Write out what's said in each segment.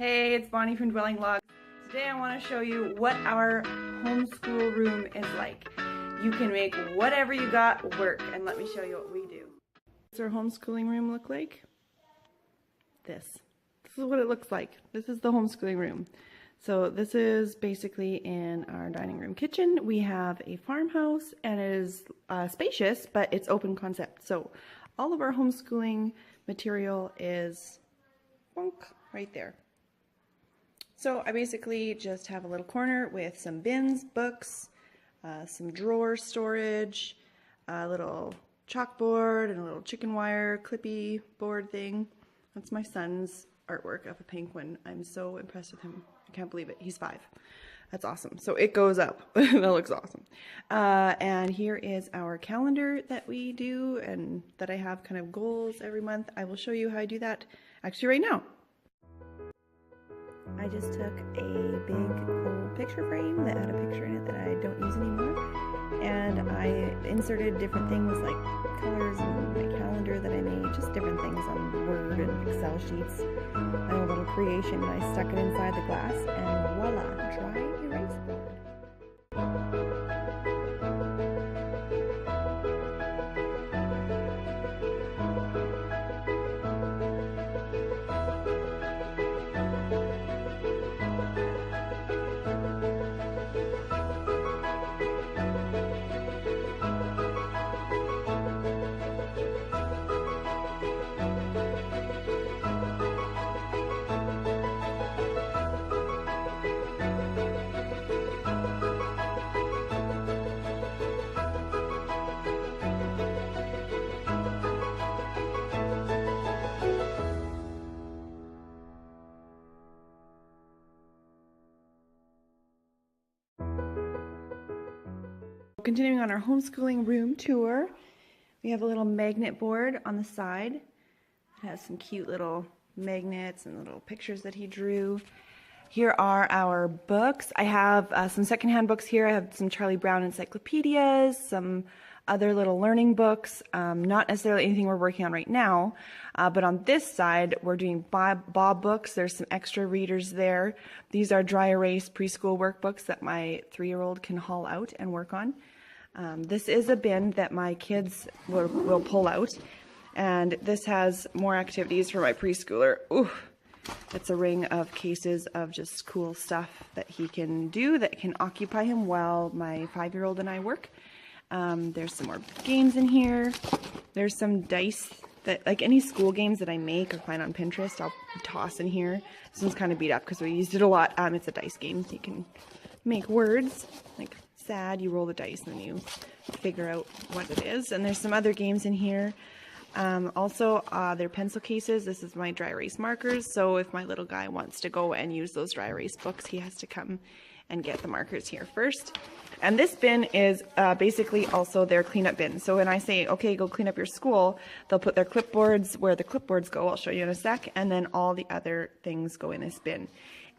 Hey, it's Bonnie from Dwelling Vlogs. Today I want to show you what our homeschool room is like. You can make whatever you got work, and let me show you what we do. What's our homeschooling room look like? This is what it looks like. This is the homeschooling room. So this is basically in our dining room kitchen. We have a farmhouse and it is spacious, but it's open concept. So all of our homeschooling material is right there. So I basically just have a little corner with some bins, books, some drawer storage, a little chalkboard, and a little chicken wire clippy board thing. That's my son's artwork of a penguin. I'm so impressed with him. I can't believe it. He's 5. That's awesome. So it goes up. That looks awesome. And here is our calendar that we do and that I have kind of goals every month. I will show you how I do that actually right now. I just took a big old picture frame that had a picture in it that I don't use anymore, and I inserted different things like colors and my calendar that I made, just different things on Word and Excel sheets, and a little creation, and I stuck it inside the glass, and voila, dry erase board. Continuing on our homeschooling room tour, we have a little magnet board on the side. It has some cute little magnets and little pictures that he drew. Here are our books. I have some secondhand books here. I have some Charlie Brown encyclopedias, some other little learning books, not necessarily anything we're working on right now, but on this side we're doing Bob books. There's some extra readers there. These are dry erase preschool workbooks that my 3-year-old can haul out and work on. This is a bin that my kids will pull out, and this has more activities for my preschooler. Ooh, it's a ring of cases of just cool stuff that he can do that can occupy him while my 5-year-old and I work. There's some more games in here. There's some dice that, like any school games that I make or find on Pinterest, I'll toss in here. This one's kind of beat up because we used it a lot. It's a dice game. You can make words like sad, you roll the dice and then you figure out what it is. And there's some other games in here. Also, they're pencil cases. This is my dry erase markers. So if my little guy wants to go and use those dry erase books, he has to come and get the markers here first. And this bin is basically also their cleanup bin. So when I say, okay, go clean up your school, they'll put their clipboards where the clipboards go. I'll show you in a sec. And then all the other things go in this bin.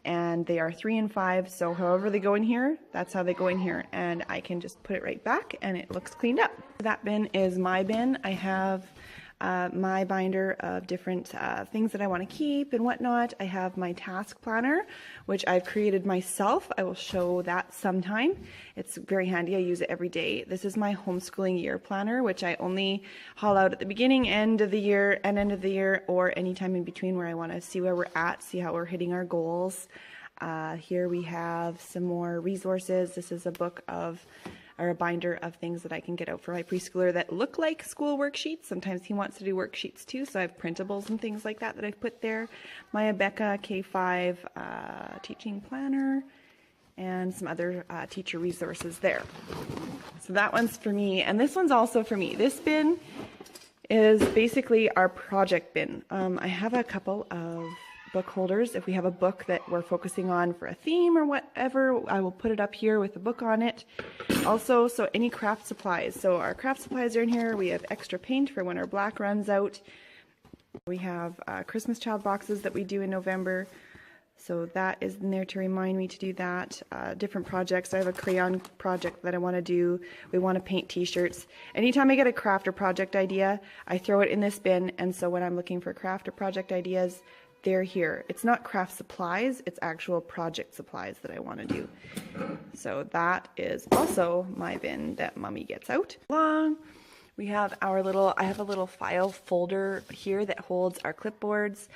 And they are 3 and 5, so however they go in here, that's how they go in here. And I can just put it right back and it looks cleaned up. That bin is my bin. I have my binder of different things that I want to keep and whatnot. I have my task planner, which I've created myself. I will show that sometime. It's very handy. I use it every day. This is my homeschooling year planner, which I only haul out at the beginning, end of the year, or anytime in between where I want to see where we're at, see how we're hitting our goals. Here we have some more resources. This is a book of or a binder of things that I can get out for my preschooler that look like school worksheets. Sometimes he wants to do worksheets too, so I have printables and things like that I've put there. My Abeka K5 teaching planner and some other teacher resources there. So that one's for me, and this one's also for me. This bin is basically our project bin. I have a couple of book holders. If we have a book that we're focusing on for a theme or whatever, I will put it up here with the book on it. Also, so any craft supplies. So our craft supplies are in here. We have extra paint for when our black runs out. We have Christmas child boxes that we do in November. So that is in there to remind me to do that. Different projects. I have a crayon project that I want to do. We want to paint t-shirts. Anytime I get a craft or project idea, I throw it in this bin. And so when I'm looking for craft or project ideas, they're here. It's not craft supplies, it's actual project supplies that I want to do. So that is also my bin that Mommy gets out. We have I have a little file folder here that holds our clipboards.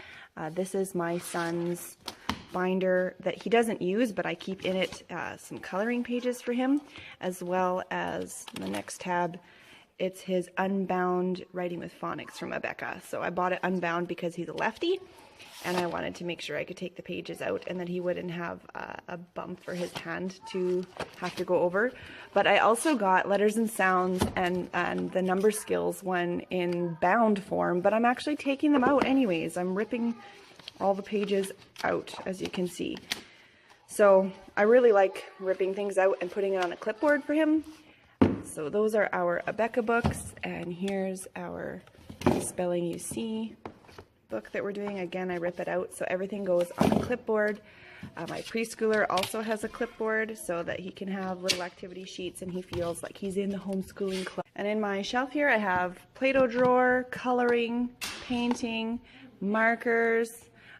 This is my son's binder that he doesn't use, but I keep in it some coloring pages for him, as well as the next tab. It's his unbound writing with phonics from Rebecca. So I bought it unbound because he's a lefty, and I wanted to make sure I could take the pages out and that he wouldn't have a bump for his hand to have to go over. But I also got letters and sounds and the number skills one in bound form, but I'm actually taking them out anyways. I'm ripping all the pages out, as you can see. So I really like ripping things out and putting it on a clipboard for him. So those are our Rebecca books, and here's our Spelling You See book that we're doing. Again, I rip it out so everything goes on a clipboard. My preschooler also has a clipboard so that he can have little activity sheets and he feels like he's in the homeschooling club. And in my shelf here I have Play-Doh drawer, coloring, painting, markers.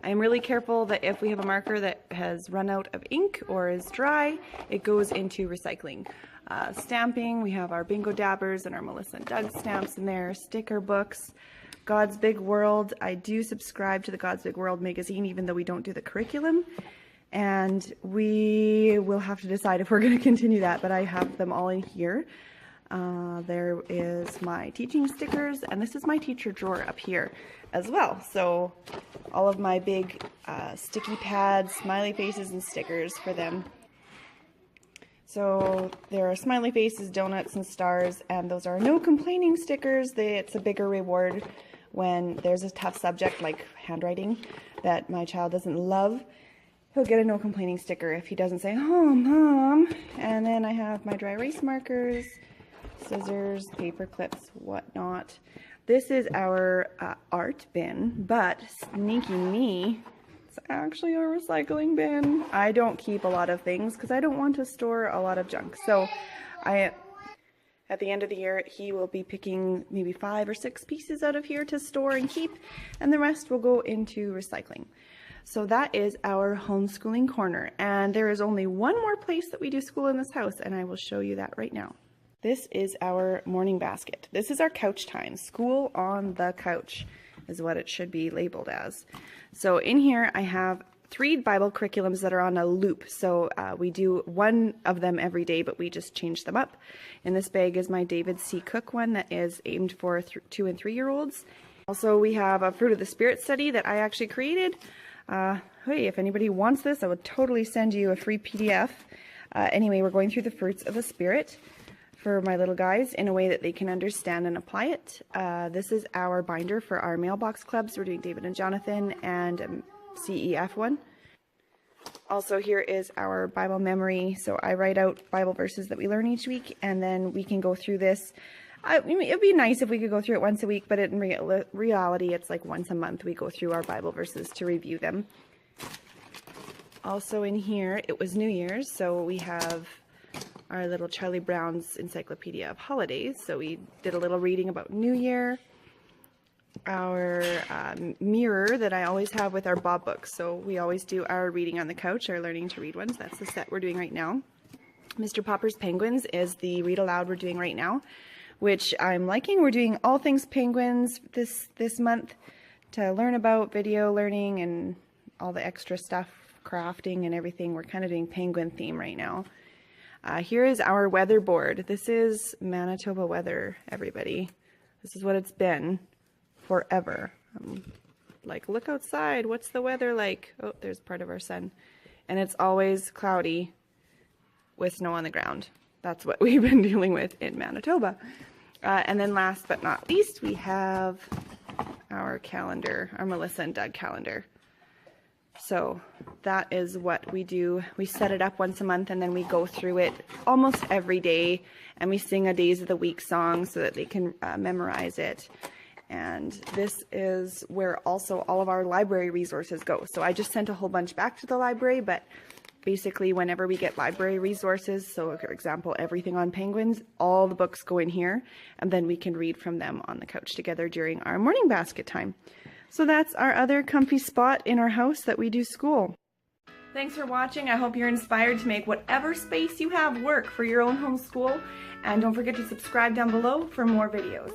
I'm really careful that if we have a marker that has run out of ink or is dry, it goes into recycling. Stamping, we have our Bingo Dabbers and our Melissa and Doug stamps in there, sticker books, God's Big World. I do subscribe to the God's Big World magazine, even though we don't do the curriculum. And we will have to decide if we're going to continue that, but I have them all in here. There is my teaching stickers, and this is my teacher drawer up here as well. So all of my big sticky pads, smiley faces, and stickers for them. So there are smiley faces, donuts, and stars, and those are no complaining stickers. It's a bigger reward when there's a tough subject like handwriting that my child doesn't love. He'll get a no complaining sticker if he doesn't say, "Oh, Mom." And then I have my dry erase markers, scissors, paper clips, whatnot. This is our art bin, but sneaky me, it's actually a recycling bin. I don't keep a lot of things because I don't want to store a lot of junk. So at the end of the year, he will be picking maybe 5 or 6 pieces out of here to store and keep, and the rest will go into recycling. So that is our homeschooling corner, and there is only one more place that we do school in this house, and I will show you that right now. This is our morning basket. This is our couch time. School on the couch is what it should be labeled as. So in here I have 3 Bible curriculums that are on a loop. So we do one of them every day, but we just change them up. In this bag is my David C. Cook one that is aimed for 2 and 3-year-olds. Also, we have a Fruit of the Spirit study that I actually created. Hey, if anybody wants this, I would totally send you a free PDF. Anyway, we're going through the fruits of the Spirit for my little guys in a way that they can understand and apply it. This is our binder for our mailbox clubs. We're doing David and Jonathan and CEF one. Also, here is our Bible memory. So I write out Bible verses that we learn each week, and then we can go through this. It'd be nice if we could go through it once a week, but in reality, it's like once a month we go through our Bible verses to review them. Also in here, it was New Year's, so we have our little Charlie Brown's Encyclopedia of Holidays. So we did a little reading about New Year. Our mirror that I always have with our Bob books. So we always do our reading on the couch, our learning to read ones. That's the set we're doing right now. Mr. Popper's Penguins is the read aloud we're doing right now, which I'm liking. We're doing all things penguins this month to learn about video learning and all the extra stuff, crafting and everything. We're kind of doing penguin theme right now. Here is our weather board. This is Manitoba weather, everybody. This is what it's been forever. Like, look outside. What's the weather like? Oh, there's part of our sun. And it's always cloudy with snow on the ground. That's what we've been dealing with in Manitoba. And then last but not least, we have our calendar, our Melissa and Doug calendar. So that is what we do. We set it up once a month and then we go through it almost every day, and we sing a Days of the Week song so that they can memorize it. And this is where also all of our library resources go. So I just sent a whole bunch back to the library, but basically whenever we get library resources, so for example, everything on penguins, all the books go in here, and then we can read from them on the couch together during our morning basket time. So that's our other comfy spot in our house that we do school. Thanks for watching. I hope you're inspired to make whatever space you have work for your own homeschool. And don't forget to subscribe down below for more videos.